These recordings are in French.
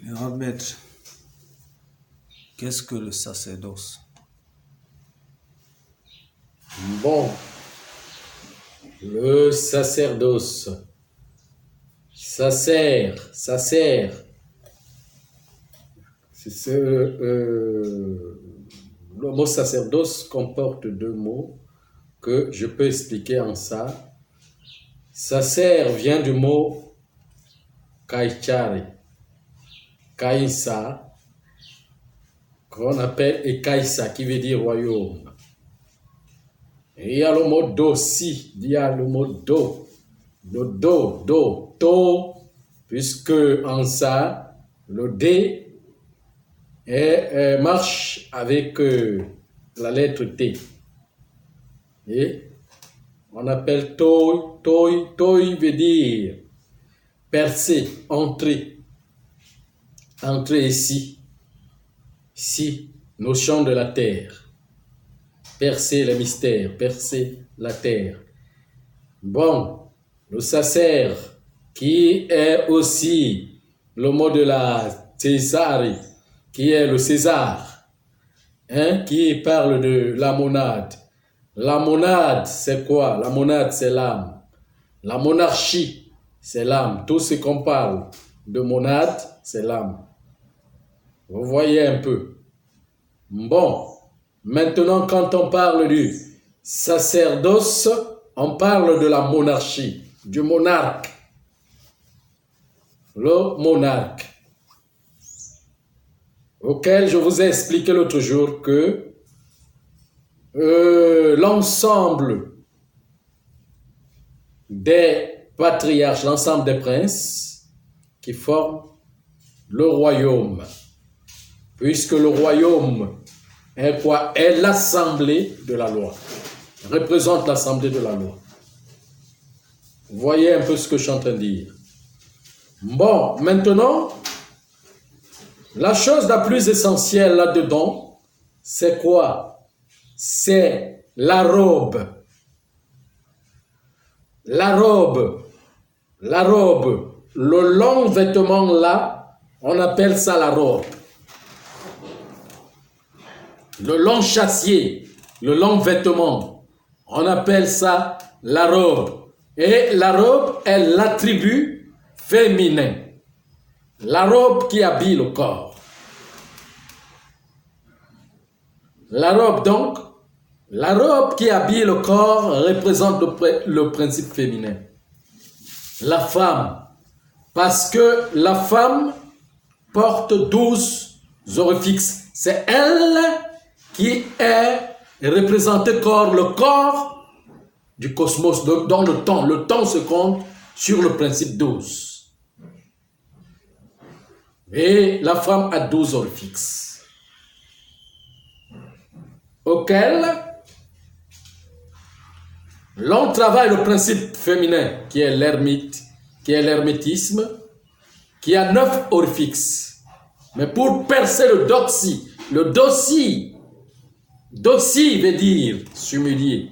Grand maître, qu'est-ce que le sacerdoce? Bon, le sacerdoce, sacer, le mot sacerdoce comporte deux mots que je peux expliquer en ça. Sacer vient du mot kaichari, kaïsa, qu'on appelle ekaïsa, qui veut dire royaume. Et il y a le mot dosi, il y a le mot do, le do, puisque en ça, le D marche avec la lettre T. Et on appelle toi veut dire percer, entrer ici, notion de la terre. Percer les mystères, percer la terre. Bon, le sacer, qui est aussi le mot de la César, qui est le César, qui parle de la monade. La monade, c'est quoi? La monade, c'est l'âme. La monarchie, c'est l'âme. Tout ce qu'on parle de monade, c'est l'âme. Vous voyez un peu. Bon. Maintenant, quand on parle du sacerdoce, on parle de la monarchie, du monarque. Le monarque, auquel je vous ai expliqué l'autre jour que l'ensemble des patriarches, l'ensemble des princes qui forment le royaume, puisque le royaume est quoi? Est l'assemblée de la loi. Représente l'assemblée de la loi. Vous voyez un peu ce que je suis en train de dire. Bon, maintenant, la chose la plus essentielle là-dedans, c'est quoi? C'est la robe. La robe, le long vêtement là, on appelle ça la robe. Le long châssier, le long vêtement, on appelle ça la robe. Et la robe est l'attribut féminin. La robe qui habille le corps. La robe donc, la robe qui habille le corps représente le principe féminin. La femme, parce que la femme porte 12 orifices. C'est elle qui est représenté comme le corps du cosmos, dans le temps. Le temps se compte sur le principe 12. Et la femme a 12 orifices, auxquels l'on travaille le principe féminin, qui est l'ermite, qui est l'hermétisme, qui a 9 orifices. Mais pour percer le dosi veut dire s'humilier,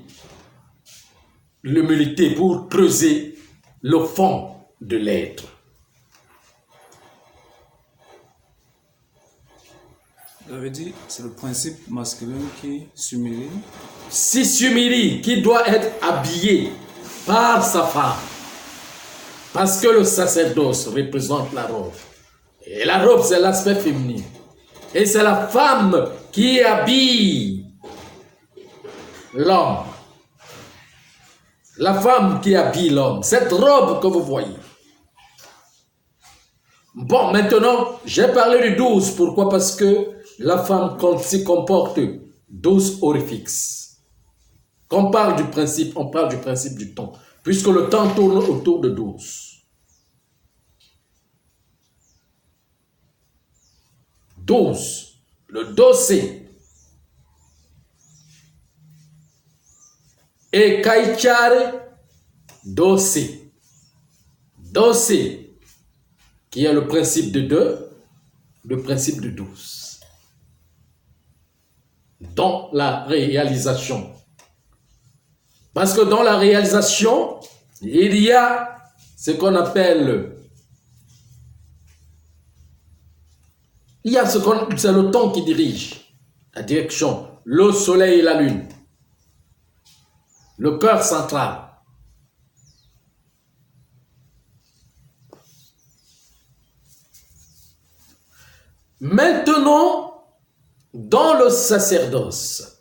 l'humilité pour creuser le fond de l'être. Ça veut dire c'est le principe masculin qui s'humilie. Si s'humilie, qui doit être habillé par sa femme. Parce que le sacerdoce représente la robe. Et la robe, c'est l'aspect féminin. Et c'est la femme qui habille l'homme. La femme qui habille l'homme. Cette robe que vous voyez. Bon, maintenant, j'ai parlé du 12. Pourquoi? Parce que la femme s'y comporte 12 orifices. Quand on parle du principe, on parle du principe du temps. Puisque le temps tourne autour de 12. 12. Le dossier. Et kaichare, dossier. Dossier, qui est le principe de 2, le principe de 12. Dans la réalisation. Parce que dans la réalisation, il y a ce qu'on appelle Il y a c'est le temps qui dirige la direction, le soleil et la lune, le cœur central. Maintenant, dans le sacerdoce,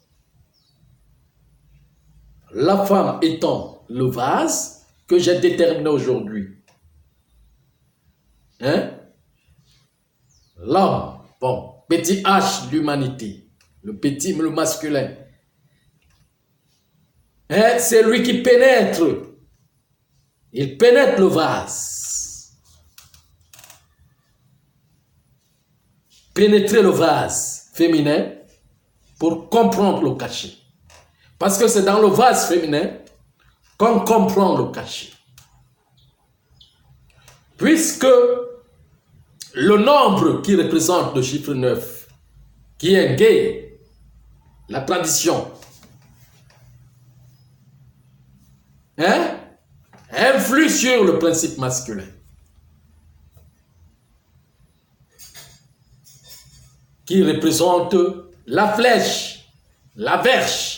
la femme étant le vase que j'ai déterminé aujourd'hui, hein? L'homme, bon, petit H l'humanité, le masculin, hein? C'est lui qui pénètre, il pénètre le vase, pénétrer le vase féminin pour comprendre le cachet. Parce que c'est dans le vase féminin qu'on comprend le cachet. Puisque le nombre qui représente le chiffre 9, qui est gay, la tradition, hein, influe sur le principe masculin. Qui représente la flèche, la verge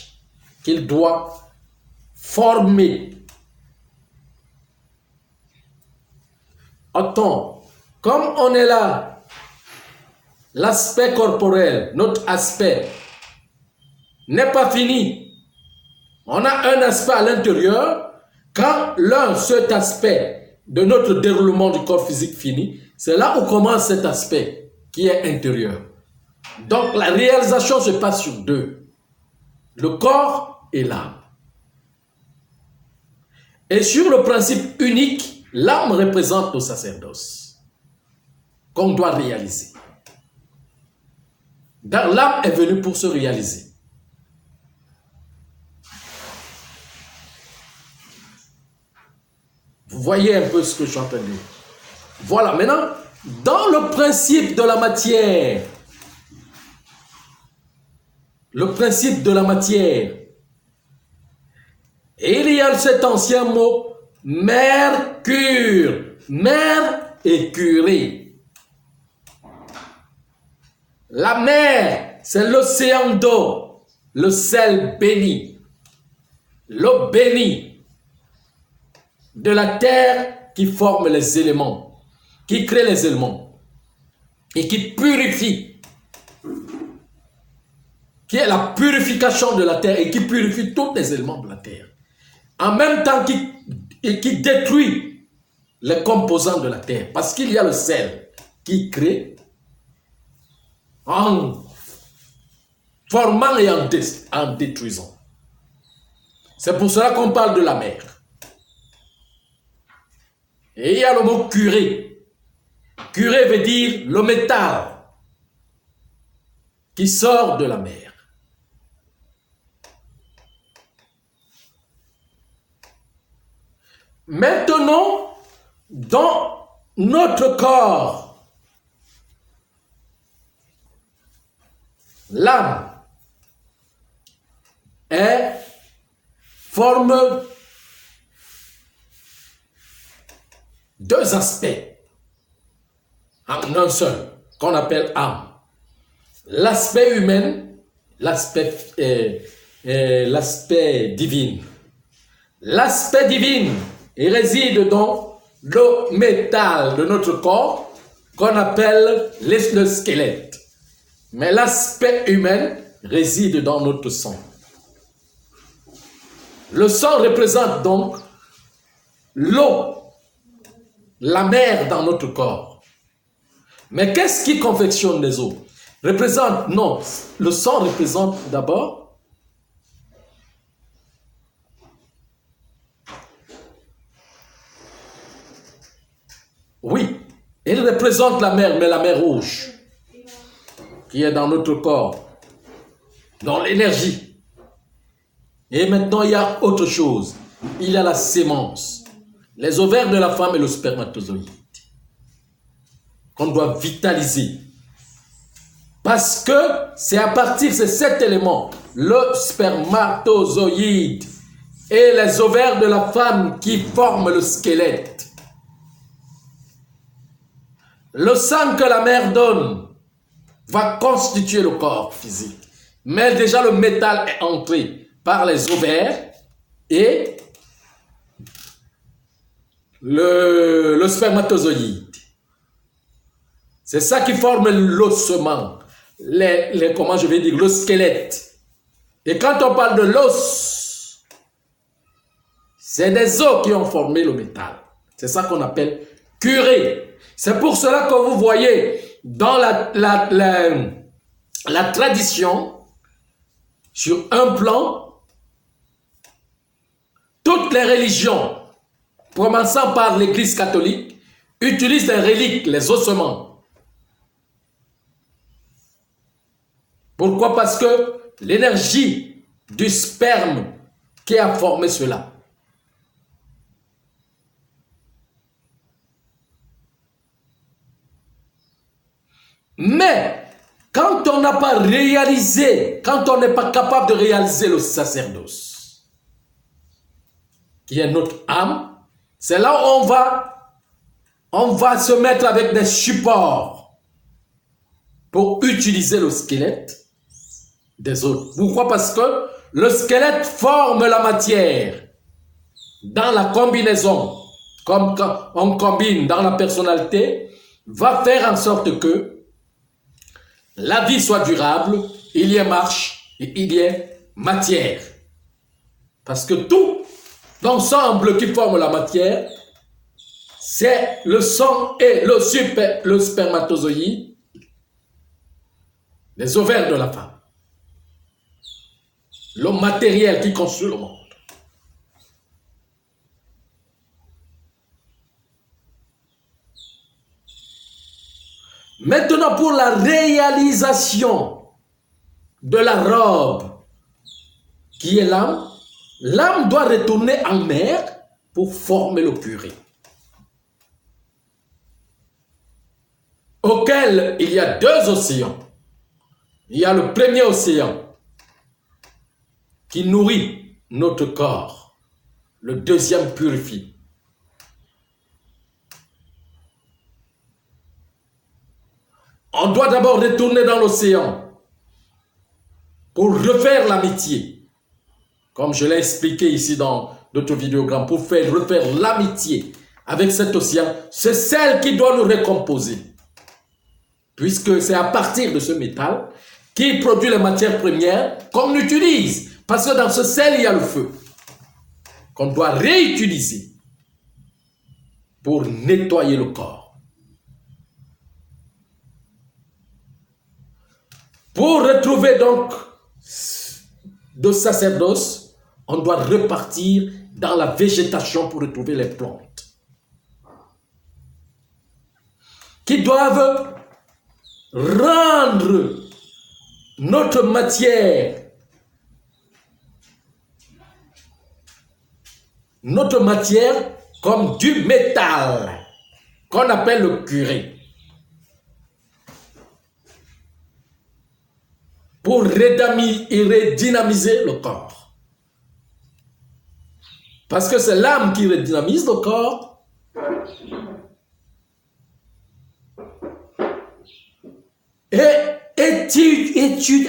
qu'il doit former. Attends, comme on est là, l'aspect corporel, notre aspect n'est pas fini. On a un aspect à l'intérieur. Quand cet aspect de notre déroulement du corps physique finit, c'est là où commence cet aspect qui est intérieur. Donc la réalisation se passe sur deux, le corps et l'âme. Et sur le principe unique, l'âme représente le sacerdoce qu'on doit réaliser. L'âme est venue pour se réaliser. Vous voyez un peu ce que je suis en train de dire. Voilà, maintenant, dans le principe de la matière, il y a cet ancien mot mercure, mer et curé. La mer, c'est l'océan d'eau, le sel béni, l'eau bénie de la terre qui forme les éléments, qui crée les éléments et qui purifie, qui est la purification de la terre et qui purifie tous les éléments de la terre. En même temps qui détruit les composants de la terre. Parce qu'il y a le sel qui crée en formant et en détruisant. C'est pour cela qu'on parle de la mer. Et il y a le mot curé. Curé veut dire le métal qui sort de la mer. Maintenant, dans notre corps, l'âme forme deux aspects en un seul, qu'on appelle âme. L'aspect humain, l'aspect divin. L'aspect divin, il réside dans le métal de notre corps, qu'on appelle le squelette. Mais l'aspect humain réside dans notre sang. Le sang représente donc l'eau, la mer dans notre corps. Mais qu'est-ce qui confectionne les eaux? Non, le sang représente d'abord oui, il représente la mer, mais la mer rouge, qui est dans notre corps, dans l'énergie. Et maintenant, il y a autre chose. Il y a la sémence, les ovaires de la femme et le spermatozoïde, qu'on doit vitaliser. Parce que c'est à partir de cet élément, le spermatozoïde et les ovaires de la femme qui forment le squelette. Le sang que la mère donne va constituer le corps physique. Mais déjà le métal est entré par les ovaires et le spermatozoïde. C'est ça qui forme l'ossement, comment je vais dire, le squelette. Et quand on parle de l'os, c'est des os qui ont formé le métal. C'est ça qu'on appelle curé. C'est pour cela que vous voyez dans la tradition, sur un plan, toutes les religions, commençant par l'Église catholique, utilisent les reliques, les ossements. Pourquoi? Parce que l'énergie du sperme qui a formé cela. Mais quand on n'a pas réalisé, quand on n'est pas capable de réaliser le sacerdoce, qui est notre âme, c'est là où on va se mettre avec des supports pour utiliser le squelette des autres. Pourquoi? Parce que le squelette forme la matière dans la combinaison, comme quand on combine dans la personnalité, va faire en sorte que la vie soit durable, il y ait marche et il y ait matière. Parce que tout l'ensemble qui forme la matière, c'est le sang et le spermatozoïde, les ovaires de la femme. Le matériel qui construit le monde. Maintenant, pour la réalisation de la robe qui est l'âme, l'âme doit retourner en mer pour former le curé, auquel il y a deux océans. Il y a le premier océan qui nourrit notre corps, le deuxième purifie. On doit d'abord retourner dans l'océan pour refaire l'amitié. Comme je l'ai expliqué ici dans d'autres vidéogrammes, pour refaire l'amitié avec cet océan, c'est celle qui doit nous récomposer. Puisque c'est à partir de ce métal qui produit les matières premières qu'on utilise. Parce que dans ce sel, il y a le feu qu'on doit réutiliser pour nettoyer le corps. Pour retrouver donc de sacerdoce, on doit repartir dans la végétation pour retrouver les plantes qui doivent rendre notre matière comme du métal qu'on appelle le curé. Pour redynamiser le corps. Parce que c'est l'âme qui redynamise le corps. Et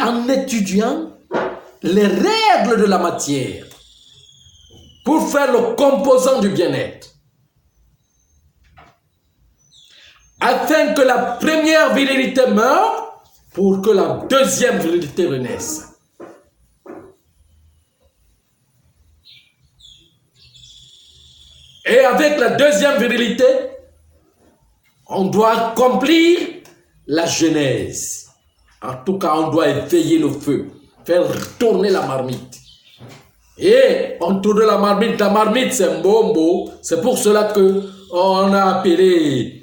en étudiant les règles de la matière pour faire le composant du bien-être. Afin que la première virilité meure, pour que la deuxième virilité renaisse. Et avec la deuxième virilité, on doit accomplir la genèse. En tout cas, on doit éveiller le feu, faire tourner la marmite. Et on tourne la marmite c'est un bombo. C'est pour cela que on a appelé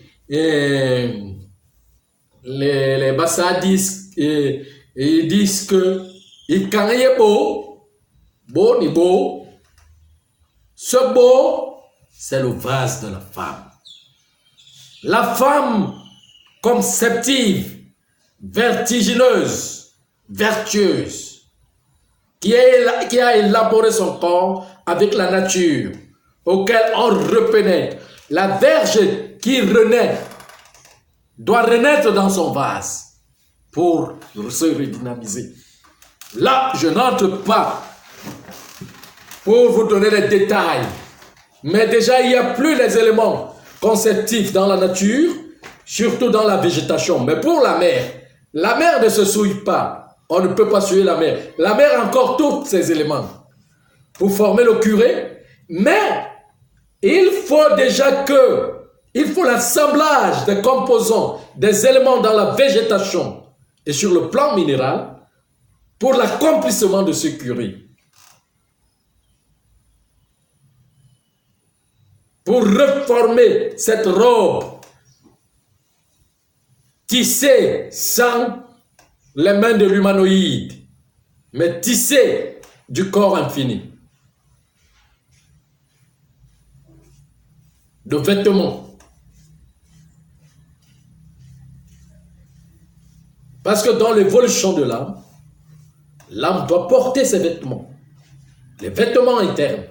les Bassa disent, ils disent que quand il est beau, beau ni beau, ce beau, c'est le vase de la femme. La femme conceptive, vertigineuse, vertueuse, qui a élaboré son corps avec la nature, auquel on repénètre. La verge qui renaît doit renaître dans son vase. pour se redynamiser. Là, je n'entre pas pour vous donner les détails. Mais déjà, il n'y a plus les éléments conceptifs dans la nature, surtout dans la végétation. Mais pour la mer ne se souille pas. On ne peut pas souiller la mer. La mer a encore tous ces éléments pour former le curé. Mais il faut l'assemblage des composants, des éléments dans la végétation et sur le plan minéral pour l'accomplissement de ce curé. Pour reformer cette robe tissée sans les mains de l'humanoïde, mais tissée du corps infini. De vêtements. Parce que dans l'évolution de l'âme doit porter ses vêtements. Les vêtements internes.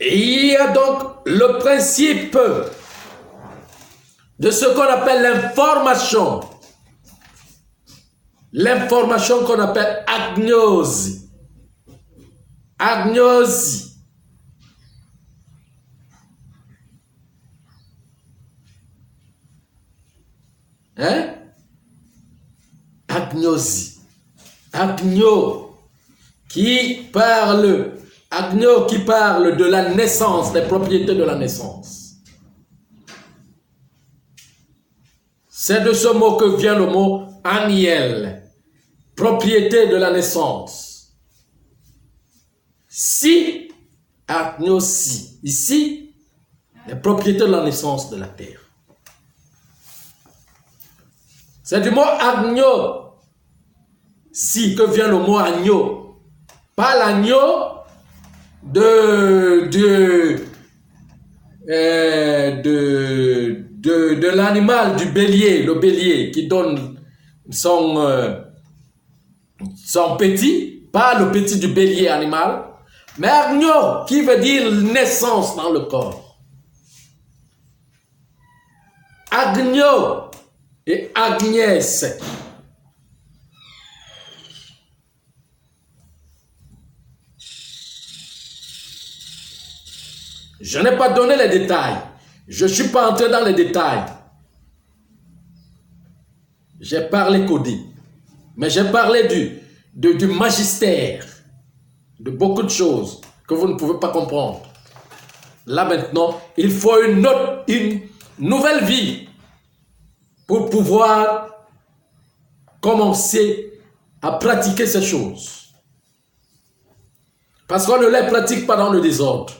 Et il y a donc le principe de ce qu'on appelle l'information. L'information qu'on appelle agnosie. Agnosie. Hein? Agnosie. Agno qui parle de la naissance, des propriétés de la naissance. C'est de ce mot que vient le mot aniel, propriété de la naissance. Si, agnosie, ici, les propriétés de la naissance de la terre. C'est du mot agno, si que vient le mot agneau. Pas l'agneau de l'animal, du bélier, le bélier qui donne son petit, pas le petit du bélier animal, mais agneau qui veut dire naissance dans le corps. Agneau et Agnès. Je n'ai pas donné les détails. Je ne suis pas entré dans les détails. J'ai parlé codé. Mais j'ai parlé du magistère. De beaucoup de choses que vous ne pouvez pas comprendre. Là maintenant, il faut une nouvelle vie pour pouvoir commencer à pratiquer ces choses. Parce qu'on ne les pratique pas dans le désordre.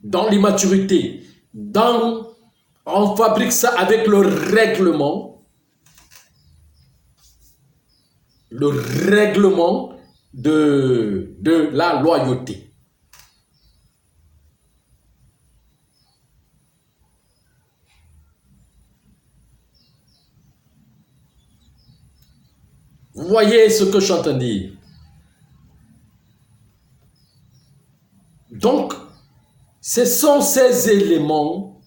Dans l'immaturité, on fabrique ça avec le règlement de la loyauté. Vous voyez ce que je suis en train de dire. Donc, ce sont ces éléments.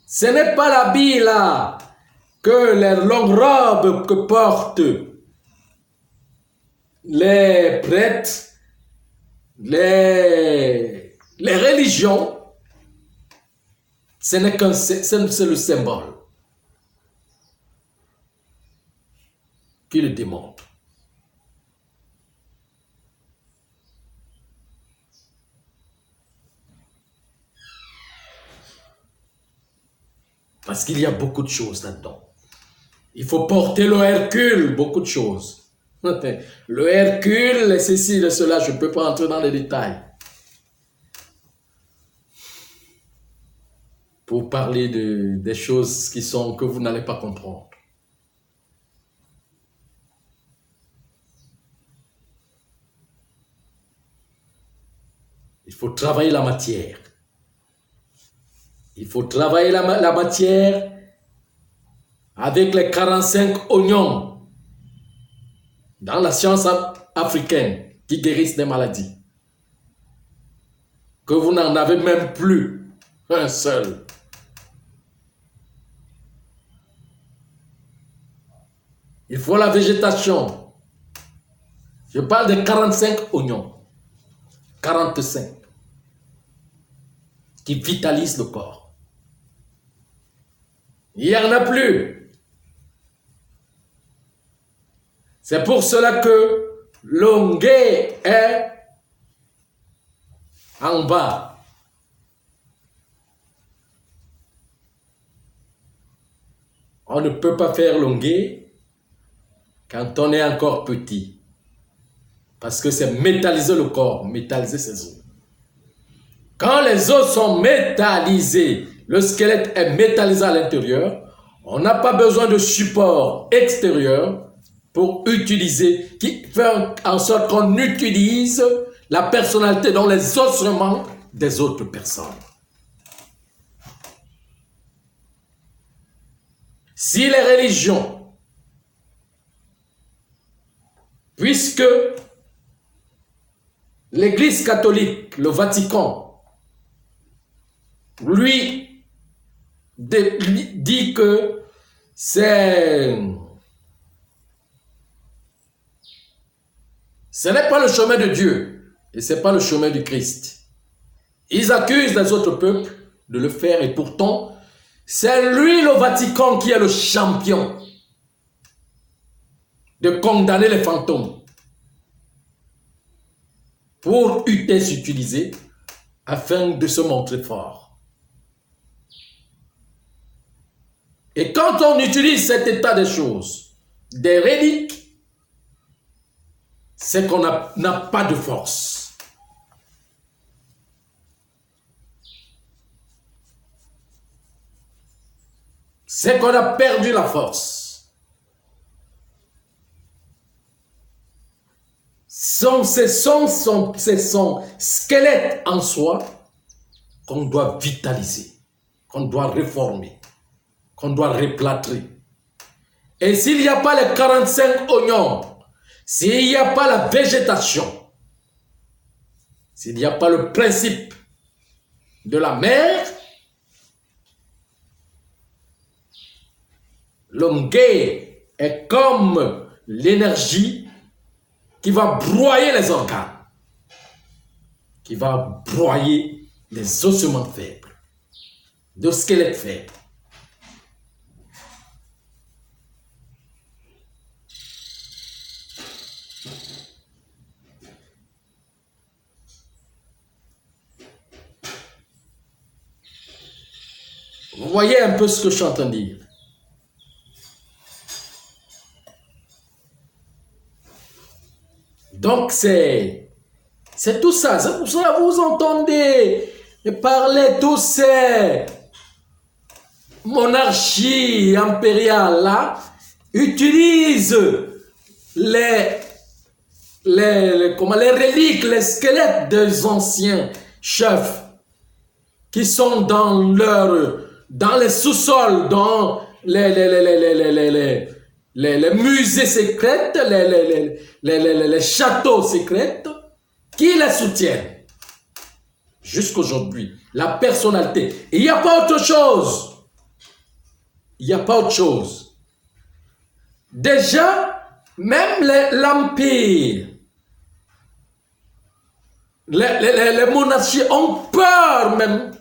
Ce n'est pas l'habit là, que les longues robes que portent les prêtres, les religions. C'est le symbole qui le démontre. Parce qu'il y a beaucoup de choses là-dedans. Il faut porter le Hercule, beaucoup de choses. Le Hercule, ceci, cela, je ne peux pas entrer dans les détails. Pour parler des choses que vous n'allez pas comprendre. Il faut travailler la matière. Il faut travailler la matière avec les 45 oignons dans la science africaine qui guérissent des maladies. que vous n'en avez même plus un seul. Il faut la végétation. Je parle de 45 oignons. 45. Qui vitalisent le corps. Il n'y en a plus. C'est pour cela que l'ongué est en bas. On ne peut pas faire l'ongué quand on est encore petit. Parce que c'est métalliser le corps, métalliser ses os. Quand les os sont métallisés, le squelette est métallisé à l'intérieur, on n'a pas besoin de support extérieur pour utiliser, qui fait en sorte qu'on utilise la personnalité dans les ossements des autres personnes. Si les religions, puisque l'Église catholique, le Vatican, lui dit que ce n'est pas le chemin de Dieu et ce n'est pas le chemin du Christ. Ils accusent les autres peuples de le faire et pourtant, c'est lui, le Vatican, qui est le champion de condamner les fantômes pour utiliser afin de se montrer fort. Et quand on utilise cet état des choses, des reliques, c'est qu'on n'a pas de force. C'est qu'on a perdu la force. C'est son squelette en soi qu'on doit vitaliser, qu'on doit réformer, qu'on doit replâtrer. Et s'il n'y a pas les 45 oignons, s'il n'y a pas la végétation, s'il n'y a pas le principe de la mer, l'homme gay est comme l'énergie qui va broyer les organes, qui va broyer les ossements faibles, le squelette faible. Vous voyez un peu ce que je suis en train de dire. Donc c'est tout ça. C'est pour ça que vous entendez parler tous ces monarchies impériales là utilisent les reliques, les squelettes des anciens chefs qui sont dans les sous-sols, dans les musées secrets, les châteaux secrets, qui les soutiennent. Jusqu'aujourd'hui, la personnalité. Il n'y a pas autre chose. Il n'y a pas autre chose. Déjà, même l'empire, les monarchies ont peur même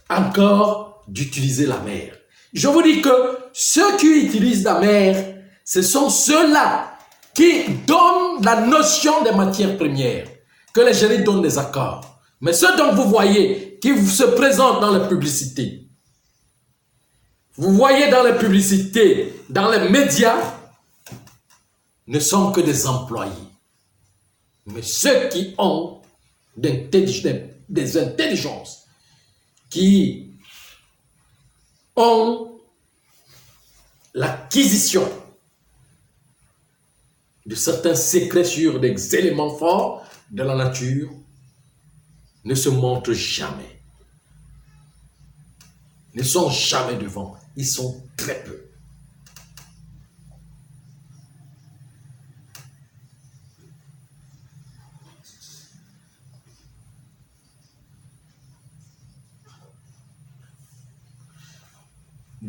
encore d'utiliser la mer. Je vous dis que ceux qui utilisent la mer, ce sont ceux-là qui donnent la notion des matières premières, que les génies donnent des accords. Mais ceux dont vous voyez qui se présentent dans les publicités, vous voyez dans les publicités, dans les médias, ne sont que des employés. Mais ceux qui ont des intelligences, qui ont l'acquisition de certains secrets sur des éléments forts de la nature, ne se montrent jamais. Ne sont jamais devant. Ils sont très peu.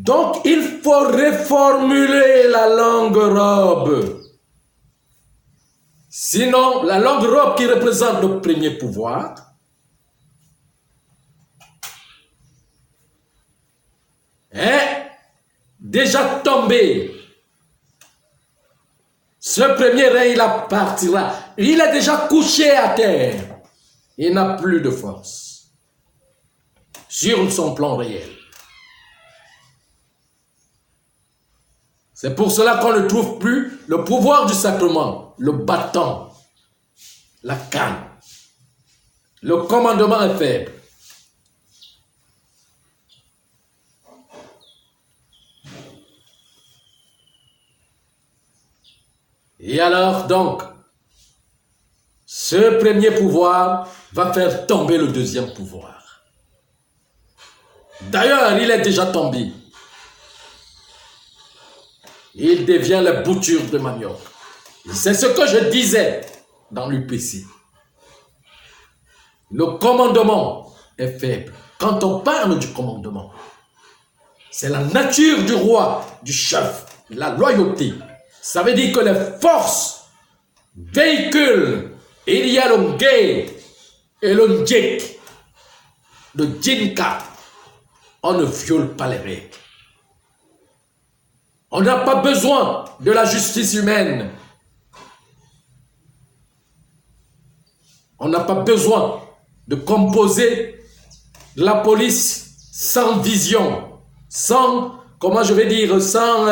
Donc, il faut reformuler la longue robe. Sinon, la longue robe qui représente le premier pouvoir est déjà tombée. Ce premier règne, il partira. Il est déjà couché à terre. Il n'a plus de force sur son plan réel. C'est pour cela qu'on ne trouve plus le pouvoir du sacrement, le bâton, la canne. Le commandement est faible. Et alors, donc, ce premier pouvoir va faire tomber le deuxième pouvoir. D'ailleurs, il est déjà tombé. Il devient la bouture de manioc. C'est ce que je disais dans l'UPC. Le commandement est faible. Quand on parle du commandement, c'est la nature du roi, du chef, la loyauté. Ça veut dire que les forces véhiculent. Il y a le gay et le djek, le djinka. On ne viole pas les règles. On n'a pas besoin de la justice humaine. On n'a pas besoin de composer la police sans vision, sans, comment je vais dire, sans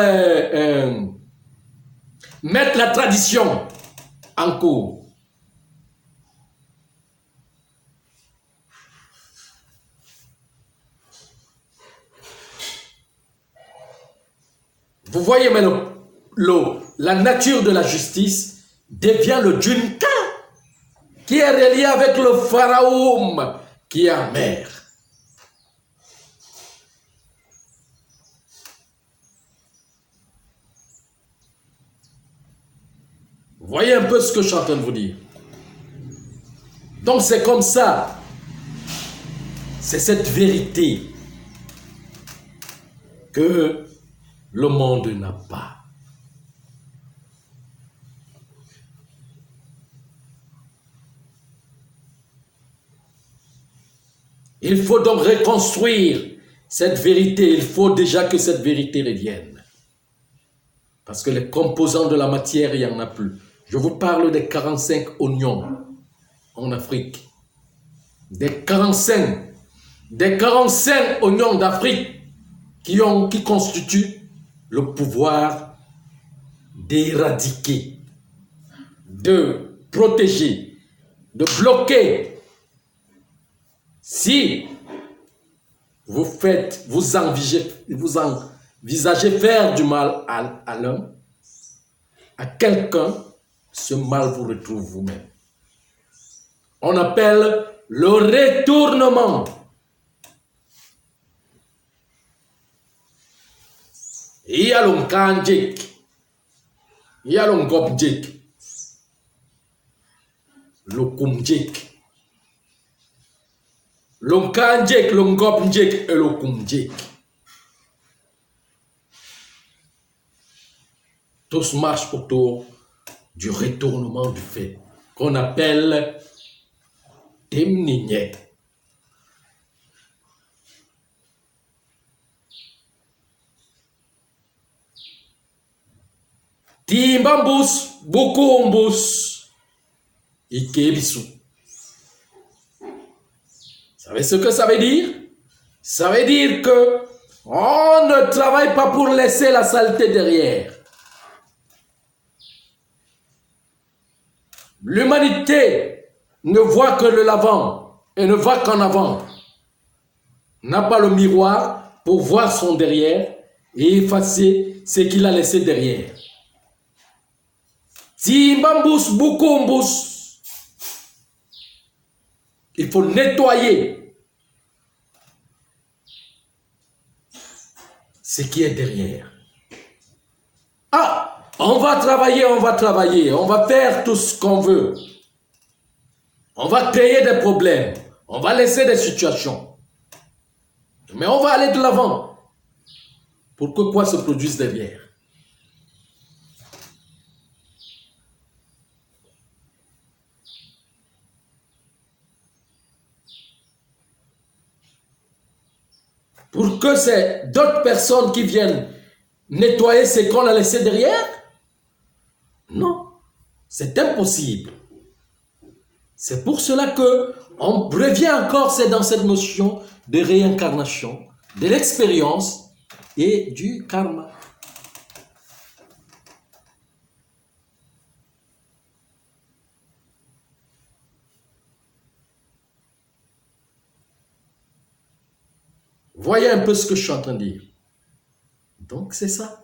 mettre la tradition en cours. Vous voyez, mais la nature de la justice devient le djinka, qui est relié avec le pharaon, qui est amer. Vous voyez un peu ce que je suis en train de vous dire. Donc c'est comme ça. C'est cette vérité que le monde n'a pas. Il faut donc reconstruire cette vérité. Il faut déjà que cette vérité revienne. Parce que les composants de la matière, il n'y en a plus. Je vous parle des 45 oignons en Afrique. Des 45 oignons d'Afrique qui constituent le pouvoir d'éradiquer, de protéger, de bloquer. Si vous envisagez faire du mal à l'homme, à quelqu'un, ce mal vous retrouve vous-même. On appelle le retournement. Il y a le kanjik, il y a le ngobjik, le kumjik. Le kanjik, le ngobjik et le kumjik. Tous marchent autour du retournement du fait qu'on appelle Temnigne. Timbambus, bukumbus, ikebisu. Vous savez ce que ça veut dire? Ça veut dire que on ne travaille pas pour laisser la saleté derrière. L'humanité ne voit que le l'avant et ne voit qu'en avant. N'a pas le miroir pour voir son derrière et effacer ce qu'il a laissé derrière. Timbambus, bukumbus. Il faut nettoyer ce qui est derrière. Ah, on va travailler, on va faire tout ce qu'on veut. On va créer des problèmes, on va laisser des situations. Mais on va aller de l'avant. pour que quoi se produise derrière. Pour que c'est d'autres personnes qui viennent nettoyer ce qu'on a laissé derrière? Non, c'est impossible. C'est pour cela que on revient encore, c'est dans cette notion de réincarnation, de l'expérience et du karma. Voyez un peu ce que je suis en train de dire. Donc c'est ça.